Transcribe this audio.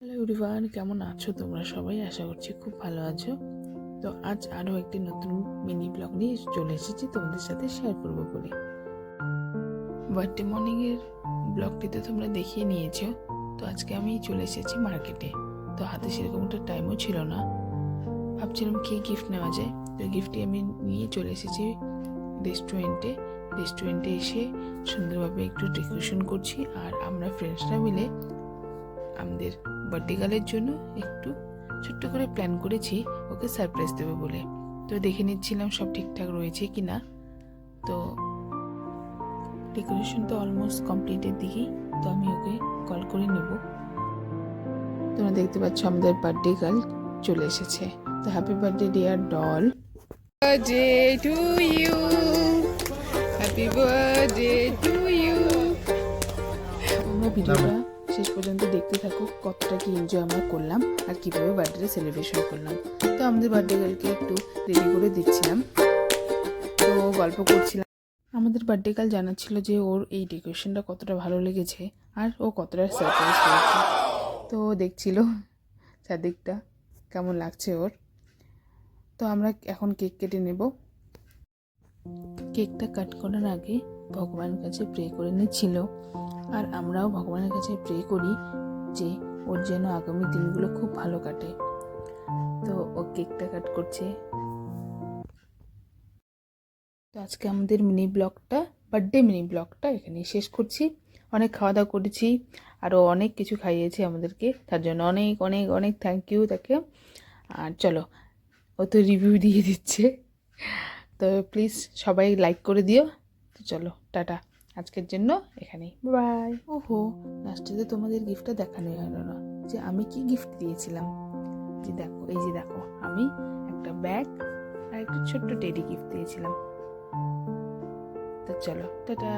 Hello everyone, কেমন আছো তোমরা সবাই? আশা করছি খুব ভালো আছো। তো আজ আরও একটি নতুন মিনি ব্লগ নিয়ে চলে এসেছি তোমাদের সাথে শেয়ার করবো বলে। বার্থডে মর্নিংয়ের ব্লগটিতে তোমরা দেখিয়ে নিয়েছো। তো আজকে আমি চলে এসেছি মার্কেটে। তো হাতে সেরকম একটা টাইমও ছিল না, ভাবছিলাম কি গিফট নেওয়া যায়। তো গিফটটি আমি নিয়ে চলে এসেছি রেস্টুরেন্টে এসে সুন্দরভাবে একটু ডেকোরেশন করছি। আর আমরা ফ্রেন্ডসরা মিলে আমাদের বার্থডে গার্লের জন্য একটু ছোট্ট করে প্ল্যান করেছি ওকে সারপ্রাইজ দেবে বলে। তো দেখে নিচ্ছিলাম সব ঠিকঠাক রয়েছে কি না। তো ডেকোরেশন তো অলমোস্ট কমপ্লিটের দিকেই। তো আমি ওকে কল করে নেব। তোমরা দেখতে পাচ্ছ আমাদের বার্থডে গার্ল চলে এসেছে। তো happy birthday dear doll. Birthday to you, happy birthday to you. তোমরা ভিডিওটা শেষ পর্যন্ত দেখতে থাকো, কতটা কি এনজয় আমরা করলাম আর কীভাবে বার্থডে সেলিব্রেশন করলাম। তো আমাদের বার্থডে গার্লকে একটু রেডি করে দিচ্ছিলাম, তো গল্প করছিলাম। আমাদের বার্থডে গার্ল জানাচ্ছিল যে ওর এই ডেকোরেশনটা কতটা ভালো লেগেছে আর ও কতটা সারপ্রাইজ হয়েছে। তো ও দেখছিল চারদিকটা কেমন লাগছে ওর। তো আমরা এখন কেক কেটে নেব। কেকটা কাট করার আগে ভগবানের কাছে প্রে করে নিচ্ছিল, আর আমরাও ভগবানের কাছে প্রে করি যে ওর যেন আগামী দিনগুলো খুব ভালো কাটে। তো ও কেকটা কাট করছে। তো আজকে আমাদের বার্থডে মিনি ব্লগটা এখানেই শেষ করছি। অনেক খাওয়া দাওয়া করেছি, আরও অনেক কিছু খাইয়েছে আমাদেরকে, তার জন্য অনেক অনেক অনেক থ্যাংক ইউ তাকে। আর চলো, ও তো রিভিউ দিয়ে দিচ্ছে, তো প্লিজ সবাই লাইক করে দিও। তো চলো টাটা, আজকের জন্য এখানেই, বাই। ওহো, লাস্টে তো তোমাদের গিফটটা দেখানোই হলো না, যে আমি কি গিফট দিয়েছিলাম। যে দেখো, এই যে দেখো, আমি একটা ব্যাগ আর একটা ছোট্ট টেডি গিফট দিয়েছিলাম। তো চলো টাটা।